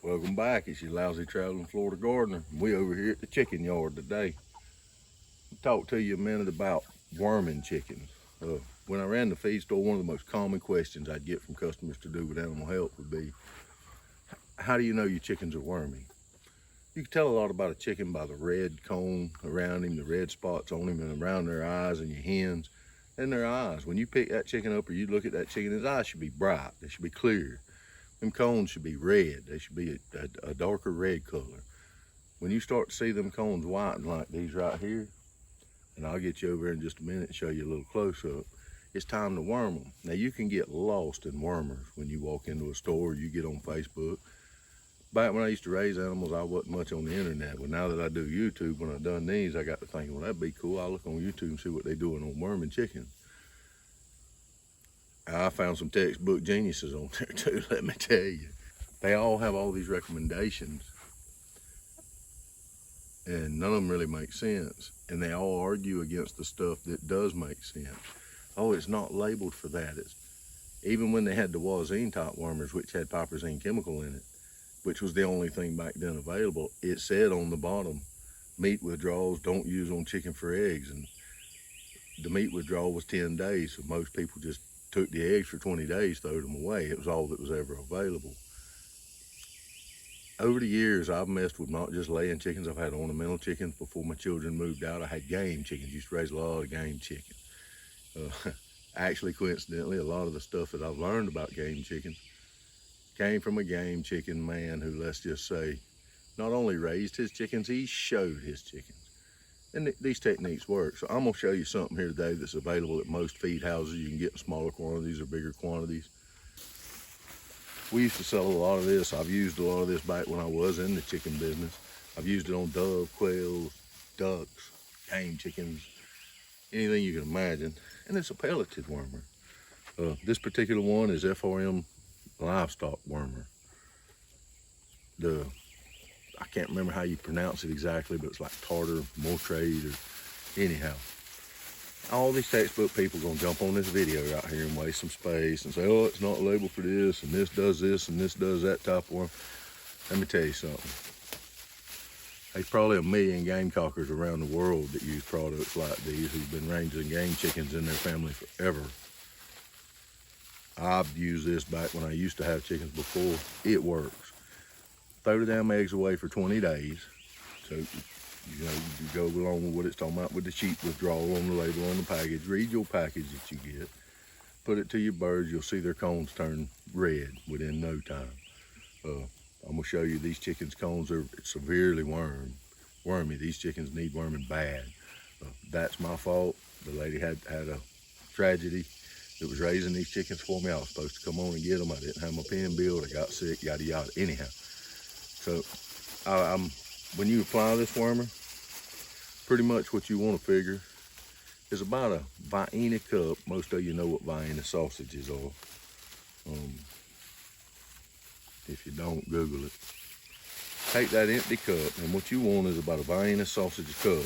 Welcome back. It's your lousy traveling Florida gardener. We over here at the chicken yard today. I'll talk to you a minute about worming chickens. When I ran the feed store, one of the most common questions I'd get from customers to do with animal health would be, how do you know your chickens are worming? You can tell a lot about a chicken by the red cone around him, the red spots on him, and around their eyes, and your hens and their eyes. When you pick that chicken up or you look at that chicken, his eyes should be bright. They should be clear. Them cones should be red. They should be a darker red color. When you start to see them cones whiten like these right here, and I'll get you over in just a minute and show you a little close-up, it's time to worm them. Now you can get lost in wormers when you walk into a store or you get on Facebook. Back when I used to raise animals, I wasn't much on the internet. But now that I do YouTube, when I've done these, I got to thinking, well, that'd be cool. I'll look on YouTube and see what they're doing on worming chickens. I found some textbook geniuses on there too, let me tell you. They all have all these recommendations and none of them really make sense. And they all argue against the stuff that does make sense. Oh, it's not labeled for that. Even when they had the Wazine top wormers, which had piperazine chemical in it, which was the only thing back then available, it said on the bottom, meat withdrawals don't use on chicken for eggs. And the meat withdrawal was 10 days, so most people just took the eggs for 20 days, throwed them away. It was all that was ever available. Over the years, I've messed with not just laying chickens. I've had ornamental chickens. Before my children moved out, I had game chickens. Used to raise a lot of game chickens. Actually, coincidentally, a lot of the stuff that I've learned about game chickens came from a game chicken man who, let's just say, not only raised his chickens, he showed his chickens. And these techniques work. So I'm gonna show you something here today that's available at most feed houses. You can get in smaller quantities or bigger quantities. We used to sell a lot of this. I've used a lot of this back when I was in the chicken business. I've used it on dove, quails, ducks, game chickens, anything you can imagine. And it's a pelleted wormer. This particular one is FRM livestock wormer. I can't remember how you pronounce it exactly, but it's like tartar, mortrade, or anyhow. All these textbook people gonna jump on this video right here and waste some space and say, oh, it's not labeled for this, and this does this, and this does that type of worm. Let me tell you something. There's probably 1 million game cockers around the world that use products like these who've been raising game chickens in their family forever. I've used this back when I used to have chickens before. It works. Throw the damn eggs away for 20 days. So, you know, you go along with what it's talking about with the sheep withdrawal on the label on the package. Read your package that you get. Put it to your birds. You'll see their cones turn red within no time. I'm gonna show you these chickens' cones are severely wormy. These chickens need worming bad. That's my fault. The lady had a tragedy that was raising these chickens for me. I was supposed to come on and get them. I didn't have my pen built. I got sick, yada, yada. Anyhow, so when you apply this wormer, pretty much what you want to figure is about a Vienna cup. Most of you know what Vienna sausages are. If you don't, Google it. Take that empty cup, and what you want is about a Vienna sausage cup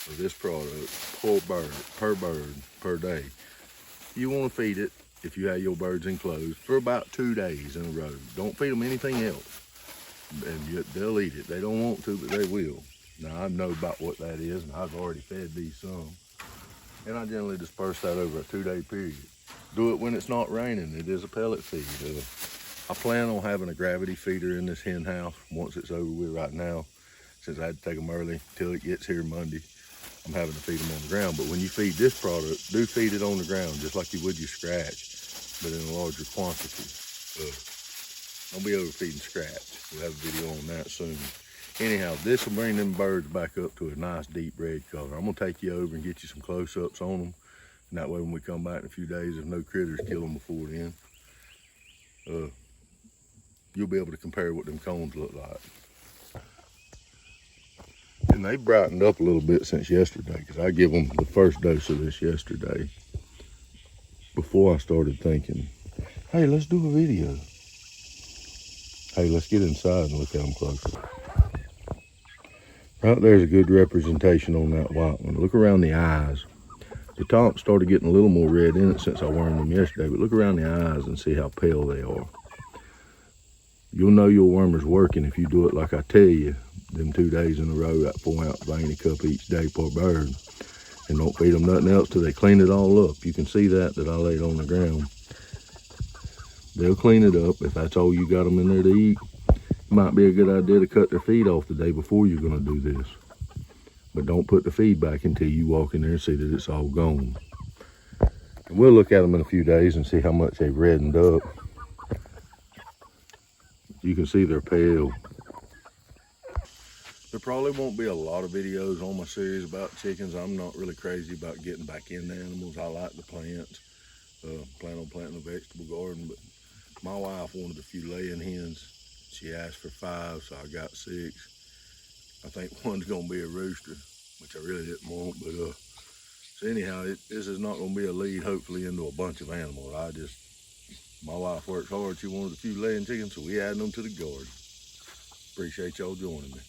of this product per bird per day. You want to feed it, if you have your birds enclosed, for about 2 days in a row. Don't feed them anything else, and they'll eat it. They don't want to, but they will. Now, I know about what that is, and I've already fed these some. And I generally disperse that over a 2-day period. Do it when it's not raining. It is a pellet feed. I plan on having a gravity feeder in this hen house once it's over with. Right now, since I had to take them early till it gets here Monday, I'm having to feed them on the ground. But when you feed this product, do feed it on the ground, just like you would your scratch, but in a larger quantity. Don't be overfeeding scratch. We'll have a video on that soon. Anyhow, this will bring them birds back up to a nice deep red color. I'm gonna take you over and get you some close-ups on them. And that way when we come back in a few days, if no critters kill them before then, you'll be able to compare what them cones look like. And they brightened up a little bit since yesterday, because I gave them the first dose of this yesterday before I started thinking, hey, let's do a video. Hey, let's get inside and look at them closer. Right there's a good representation on that white one. Look around the eyes. The top started getting a little more red in it since I wormed them yesterday, but look around the eyes and see how pale they are. You'll know your wormer's working if you do it like I tell you, them 2 days in a row, that 4-ounce veiny cup each day per bird. And don't feed them nothing else till they clean it all up. You can see that I laid on the ground. They'll clean it up. If that's all you got them in there to eat, it might be a good idea to cut their feed off the day before you're gonna do this. But don't put the feed back until you walk in there and see that it's all gone. And we'll look at them in a few days and see how much they've reddened up. You can see they're pale. There probably won't be a lot of videos on my series about chickens. I'm not really crazy about getting back into animals. I like the plants. Plan on planting a vegetable garden, but my wife wanted a few laying hens. She asked for 5, so I got 6. I think one's gonna be a rooster, which I really didn't want, but so anyhow, this is not gonna be a lead, hopefully, into a bunch of animals. My wife worked hard. She wanted a few laying chickens, so we added them to the garden. Appreciate y'all joining me.